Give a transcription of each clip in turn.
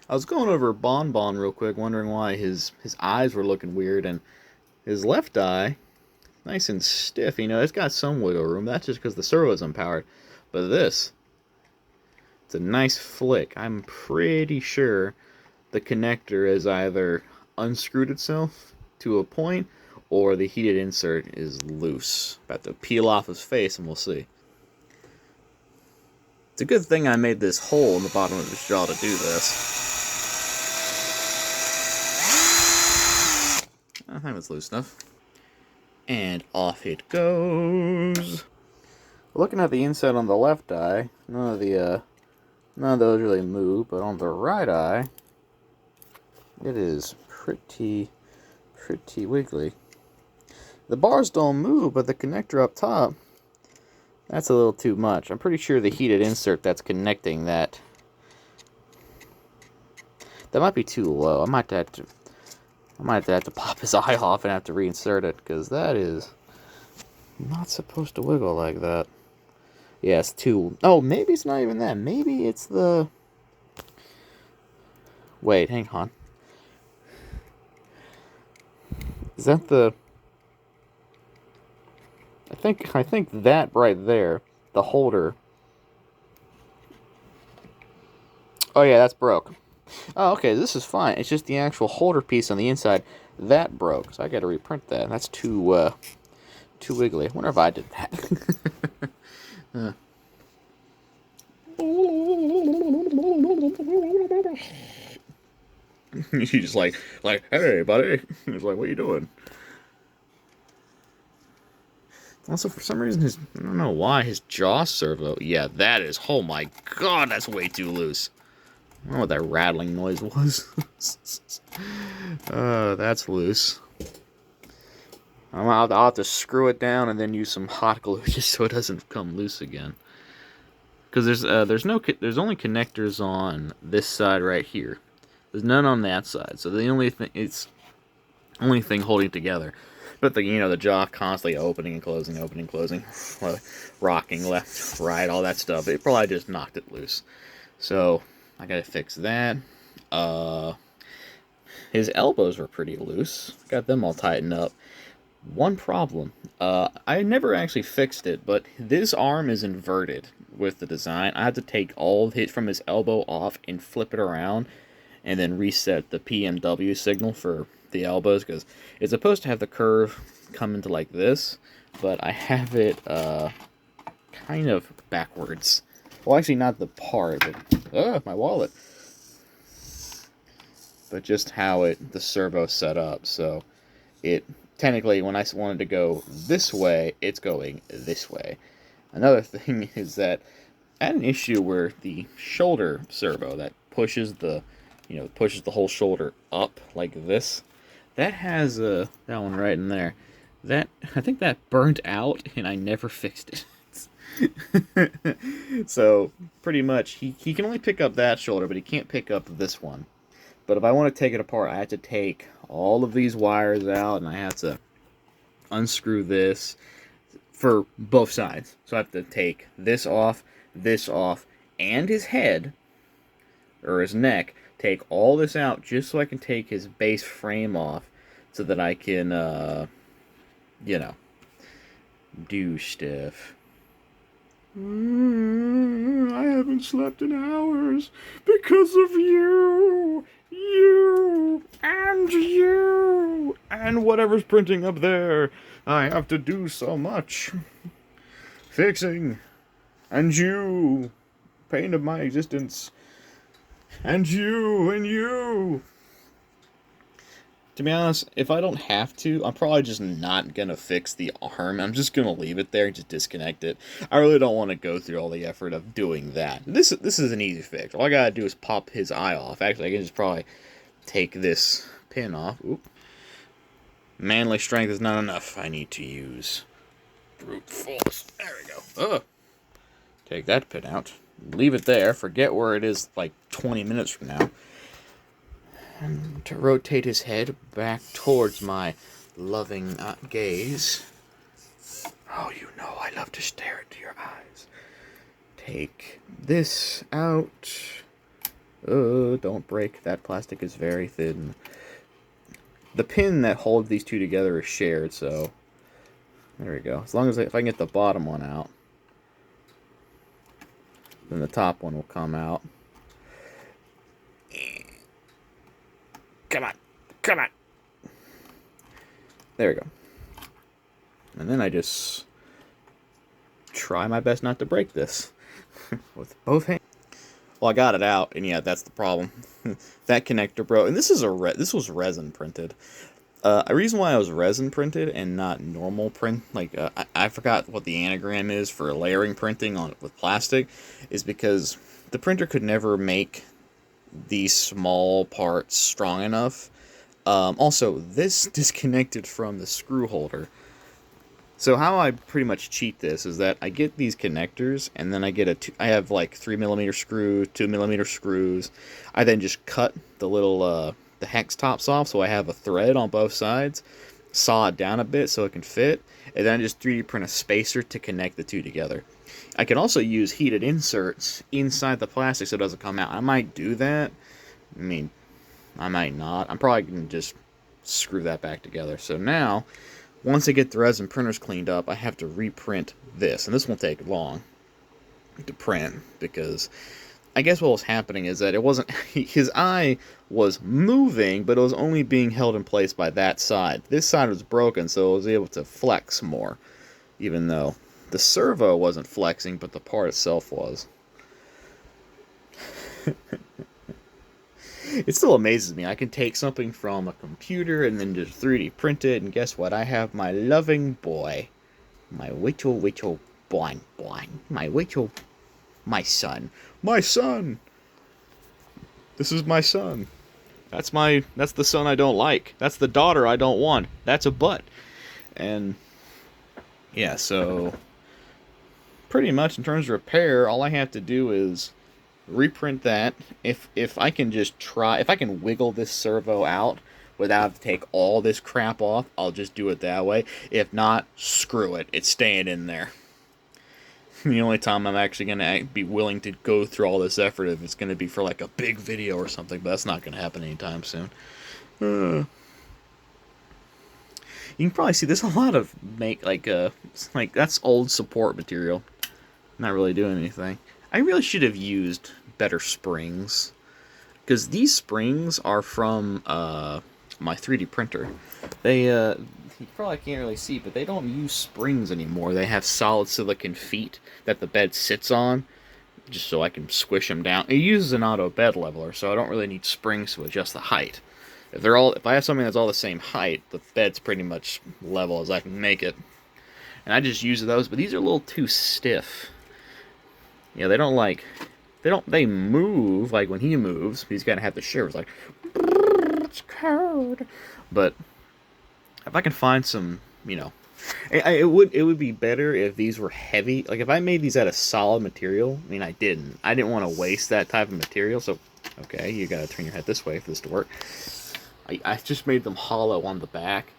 I was going over Bonbon real quick, wondering why his eyes were looking weird, and his left eye, nice and stiff. You know, it's got some wiggle room. That's just because the servo is unpowered. But this, it's a nice flick. I'm pretty sure the connector is either unscrewed itself to a point, or the heated insert is loose. About to peel off his face, and we'll see. It's a good thing I made this hole in the bottom of his jaw to do this. I think it's loose enough. And off it goes. Looking at the inside on the left eye, none of those really move, but on the right eye, it is pretty wiggly. The bars don't move, but the connector up top, that's a little too much. I'm pretty sure the heated insert that's connecting that might be too low. I might have to pop his eye off and have to reinsert it, because that is not supposed to wiggle like that. Yeah, it's too... Oh, maybe it's not even that. Maybe it's the... Wait, hang on. Is that the... I think that right there, the holder... Oh yeah, that's broke. Oh, okay, this is fine. It's just the actual holder piece on the inside that broke, so I got to reprint that. That's too wiggly. I wonder if I did that. He's just like, hey, buddy. He's like, what are you doing? Also, for some reason, I don't know why, his jaw servo. Yeah, that is. Oh my god, that's way too loose. I don't know what that rattling noise was. That's loose. I'll have to screw it down and then use some hot glue just so it doesn't come loose again. Because there's only connectors on this side right here. There's none on that side. So the only thing holding together. But the jaw constantly opening and closing, rocking left, right, all that stuff. It probably just knocked it loose. So I gotta fix that. His elbows were pretty loose. Got them all tightened up. One problem. I never actually fixed it, but this arm is inverted with the design. I had to take all of it from his elbow off and flip it around, and then reset the PMW signal for the elbows, because it's supposed to have the curve come into like this, but I have it kind of backwards. Well, actually not the part, but my wallet. But just how the servo's set up, so it technically, when I wanted to go this way, it's going this way. Another thing is that I had an issue where the shoulder servo that pushes the whole shoulder up like this, that has that one right in there. That, I think that burnt out, and I never fixed it. So pretty much he can only pick up that shoulder, but he can't pick up this one. But if I want to take it apart, I have to take all of these wires out, and I have to unscrew this for both sides. So I have to take this off, and his head, or his neck, take all this out just so I can take his base frame off, so that I can, do stuff. I haven't slept in hours because of you, and whatever's printing up there. I have to do so much fixing, and you, pain of my existence, and you. To be honest, if I don't have to, I'm probably just not going to fix the arm. I'm just going to leave it there and just disconnect it. I really don't want to go through all the effort of doing that. This is an easy fix. All I got to do is pop his eye off. Actually, I can just probably take this pin off. Oop. Manly strength is not enough. I need to use brute force. There we go. Take that pin out. Leave it there. Forget where it is like 20 minutes from now. And to rotate his head back towards my loving gaze. Oh, you know I love to stare into your eyes. Take this out. Oh, don't break. That plastic is very thin. The pin that holds these two together is shared, so there we go. As long as if I can get the bottom one out, then the top one will come out. Come on. Come on. There we go. And then I just try my best not to break this with both hands. Well, I got it out, and yeah, that's the problem. That connector broke, and this was resin printed. A reason why I was resin printed and not normal print, like I forgot what the anagram is for layering printing on with plastic, is because the printer could never make these small parts strong enough. Also, this disconnected from the screw holder. So how I pretty much cheat this is that I get these connectors, and then I have like 3mm screw, 2mm screws. I then just cut the little the hex tops off, so I have a thread on both sides, saw it down a bit so it can fit, and then I just 3D print a spacer to connect the two together. I can also use heated inserts inside the plastic so it doesn't come out. I might do that. I mean, I might not. I'm probably going to just screw that back together. So now, once I get the resin printers cleaned up, I have to reprint this. And this won't take long to print, because I guess what was happening is that it wasn't... his eye was moving, but it was only being held in place by that side. This side was broken, so it was able to flex more, even though the servo wasn't flexing, but the part itself was. It still amazes me. I can take something from a computer and then just 3D print it, and guess what? I have my loving boy. My witchel boing boing. My witchel... My son. My son! This is my son. That's the son I don't like. That's the daughter I don't want. That's a butt. And... yeah, so... pretty much in terms of repair, all I have to do is reprint that. If I can just try, if I can wiggle this servo out without having to take all this crap off, I'll just do it that way. If not, screw it. It's staying in there. The only time I'm actually going to be willing to go through all this effort if it's going to be for like a big video or something, but that's not going to happen anytime soon. You can probably see there's a lot of like that's old support material. Not really doing anything. I really should have used better springs, because these springs are from my 3D printer. They you probably can't really see, but they don't use springs anymore. They have solid silicon feet that the bed sits on, just so I can squish them down. It uses an auto bed leveler, so I don't really need springs to adjust the height. If I have something that's all the same height, the bed's pretty much level as I can make it. And I just use those, but these are a little too stiff. Yeah, they move, like when he moves, he's gotta have the shivers, like, it's cold. But if I can find some, it would be better if these were heavy. Like if I made these out of solid material. I mean, I didn't want to waste that type of material. So, okay, you gotta turn your head this way for this to work. I just made them hollow on the back.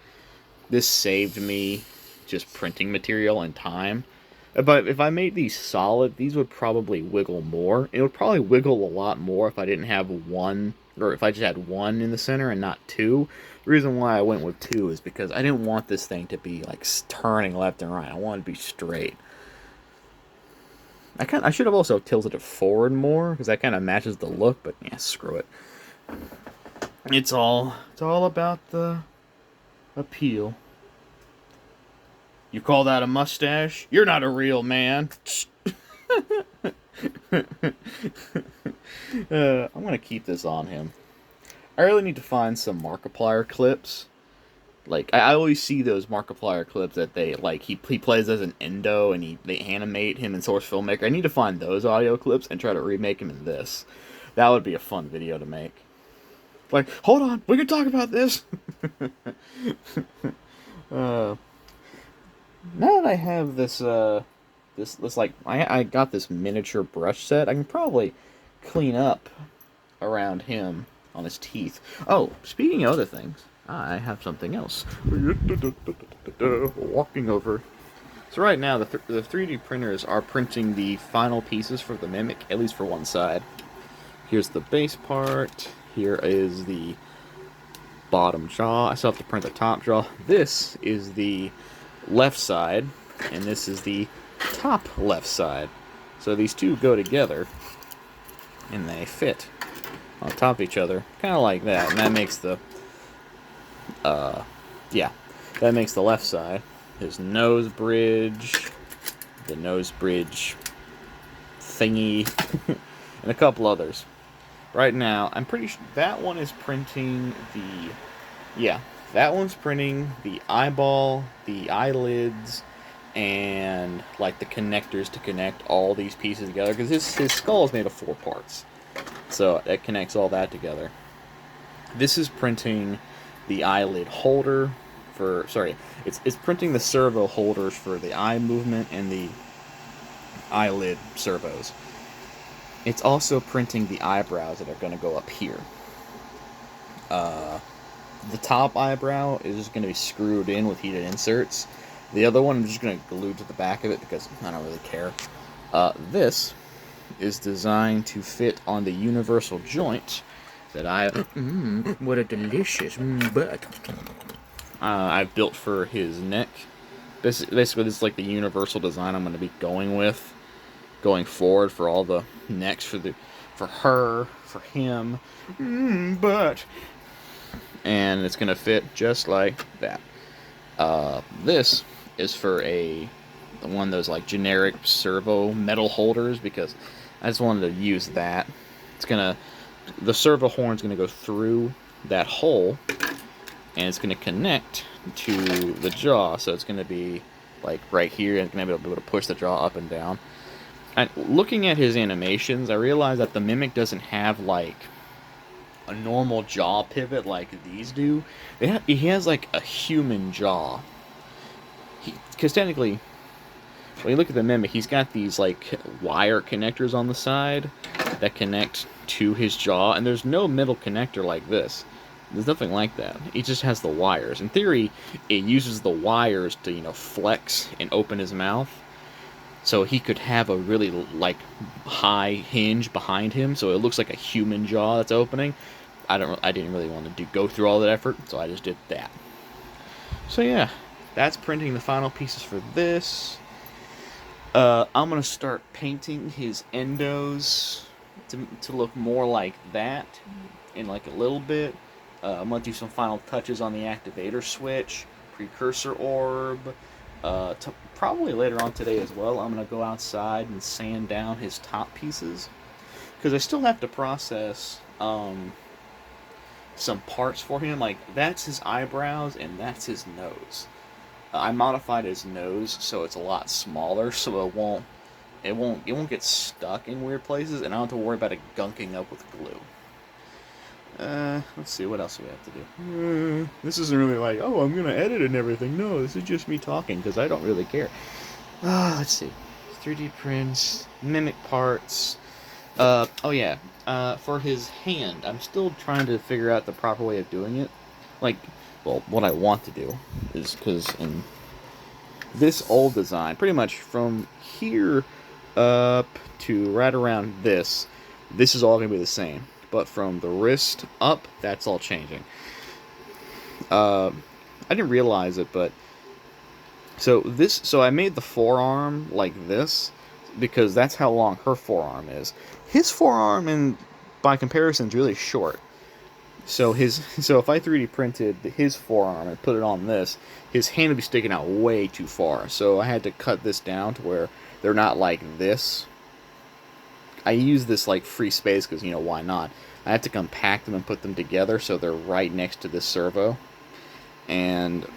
This saved me just printing material and time. But if I made these solid, these would probably wiggle more. It would probably wiggle a lot more if I didn't have one, or if I just had one in the center and not two. The reason why I went with two is because I didn't want this thing to be like turning left and right. I want it to be straight. I should have also tilted it forward more, because that kind of matches the look, but yeah, screw it. It's all about the appeal. You call that a mustache? You're not a real man. I'm gonna keep this on him. I really need to find some Markiplier clips. Like, I always see those Markiplier clips that they, like, he plays as an endo and they animate him in Source Filmmaker. I need to find those audio clips and try to remake him in this. That would be a fun video to make. Like, hold on, we can talk about this! Now that I have this, I got this miniature brush set, I can probably clean up around him on his teeth. Oh, speaking of other things, I have something else. Walking over. So right now, the 3D printers are printing the final pieces for the Mimic, at least for one side. Here's the base part. Here is the bottom jaw. I still have to print the top jaw. This is the left side, and this is the top left side. So these two go together, and they fit on top of each other, kind of like that. And that makes the, yeah, that makes the left side. His nose bridge, the nose bridge thingy, and a couple others. Right now, I'm pretty sure that one is printing the, yeah, that one's printing the eyeball, the eyelids, and like the connectors to connect all these pieces together, because his skull is made of 4 parts. So that connects all that together. This is printing the eyelid holder for, sorry, it's printing the servo holders for the eye movement and the eyelid servos. It's also printing the eyebrows that are going to go up here. The top eyebrow is just going to be screwed in with heated inserts. The other one I'm just going to glue to the back of it because I don't really care. This is designed to fit on the universal joint that what a delicious butt. I've built for his neck. Basically, this is like the universal design I'm going to be going with, going forward for all the necks for her, for him, but, and it's going to fit just like that. This is for one of those like generic servo metal holders because I just wanted to use that. The servo horn's gonna go through that hole, and it's gonna connect to the jaw. So it's gonna be like right here, and it's gonna be able to push the jaw up and down. And looking at his animations, I realized that the Mimic doesn't have like a normal jaw pivot like these do. He has like a human jaw. Because technically, when you look at the Mimic, he's got these like wire connectors on the side that connect to his jaw, and there's no middle connector like this. There's nothing like that. He just has the wires. In theory, it uses the wires to, flex and open his mouth. So he could have a really like high hinge behind him, so it looks like a human jaw that's opening. I didn't really want to go through all that effort, so I just did that. So yeah, that's printing the final pieces for this. I'm gonna start painting his endos to look more like that in like a little bit. I'm gonna do some final touches on the activator switch, precursor orb. Probably later on today as well, I'm gonna go outside and sand down his top pieces because I still have to process some parts for him. Like that's his eyebrows and that's his nose. I modified his nose so it's a lot smaller, so it won't get stuck in weird places, and I don't have to worry about it gunking up with glue. Let's see, what else do we have to do? This isn't really like, oh, I'm gonna edit and everything. No, this is just me talking, because I don't really care. Let's see. 3D prints, Mimic parts. Oh yeah, for his hand, I'm still trying to figure out the proper way of doing it. Like, well, what I want to do is, because in this old design, pretty much from here up to right around this is all going to be the same. But from the wrist up, that's all changing. I didn't realize it, but so I made the forearm like this because that's how long her forearm is. His forearm, by comparison, is really short. So if I 3D printed his forearm and put it on this, his hand would be sticking out way too far. So I had to cut this down to where they're not like this. I use this like free space because, why not? I had to compact them and put them together so they're right next to this servo. And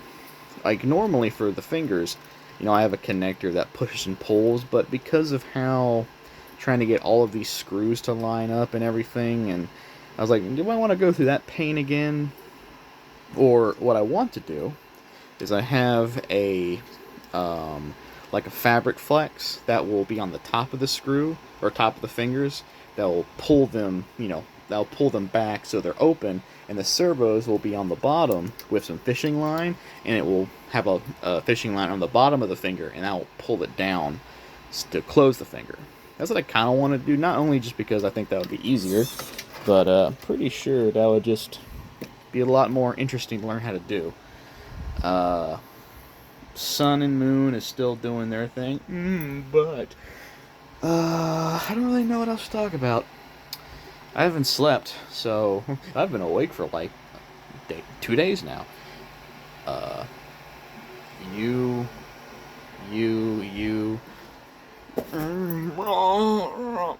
like normally for the fingers, I have a connector that pushes and pulls, but because of how trying to get all of these screws to line up and everything, and I was like, do I want to go through that pain again? Or what I want to do is I have like a fabric flex that will be on the top of the screw, or top of the fingers, that will pull them, that'll pull them back so they're open, and the servos will be on the bottom with some fishing line, and it will have a fishing line on the bottom of the finger, and that will pull it down to close the finger. That's what I kind of want to do, not only just because I think that would be easier, but pretty sure that would just be a lot more interesting to learn how to do. Sun and Moon is still doing their thing, but I don't really know what else to talk about. I haven't slept, so I've been awake for like 2 days now. Uh, you. You turn my home out.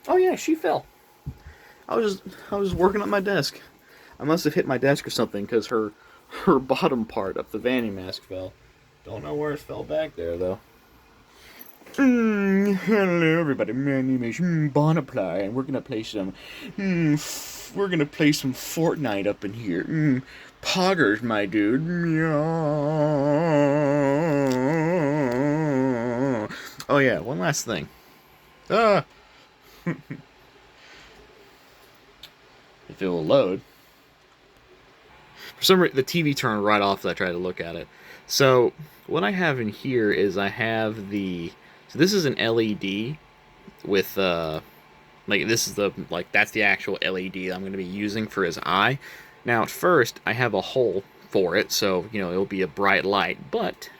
Oh yeah, she fell. I was just working on my desk. I must have hit my desk or something because her bottom part of the vanny mask fell. Don't know where it fell back there though. Hello everybody, my name is Bonaply, and we're gonna play some Fortnite up in here. Poggers, my dude. Oh yeah, one last thing. If it will load. For some reason, the TV turned right off as I tried to look at it. So what I have in here is I have so this is an LED with this is that's the actual LED I'm going to be using for his eye. Now at first I have a hole for it, so it'll be a bright light, but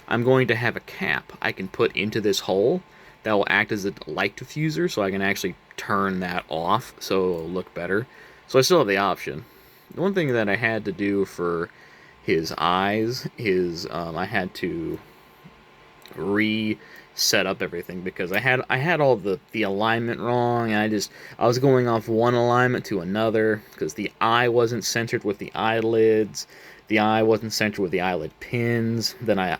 I'm going to have a cap I can put into this hole that will act as a light diffuser, so I can actually turn that off so it'll look better. So I still have the option. The one thing that I had to do for his eyes is I had to reset up everything because I had all the alignment wrong, and I was going off one alignment to another because the eye wasn't centered with the eyelids, the eye wasn't centered with the eyelid pins. Then I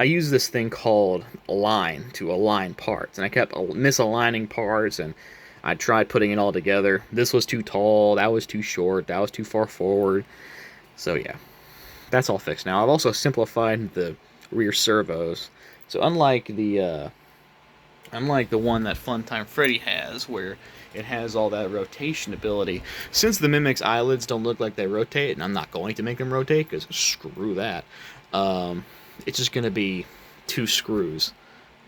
used this thing called align to align parts, and I kept misaligning parts, and I tried putting it all together. This was too tall, that was too short, that was too far forward. So yeah, that's all fixed now. I've also simplified the rear servos. So unlike the one that Funtime Freddy has, where it has all that rotation ability, since the Mimic's eyelids don't look like they rotate, and I'm not going to make them rotate because screw that, it's just going to be 2 screws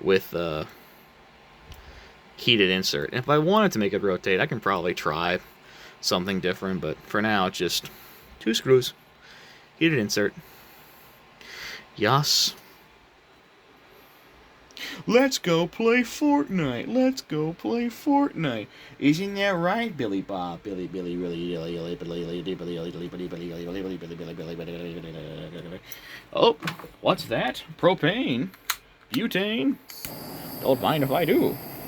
with heated insert. And if I wanted to make it rotate, I can probably try something different, but for now it's just 2 screws, heated insert. Yas. Let's go play Fortnite. Let's go play Fortnite. Isn't that right, Billy Bob? Billy, Billy, really, Billy, Billy, Billy, Billy, Billy, Billy, Billy, Billy, Billy, Billy, Billy, Billy. Oh, what's that? Propane, butane. Don't mind if I do.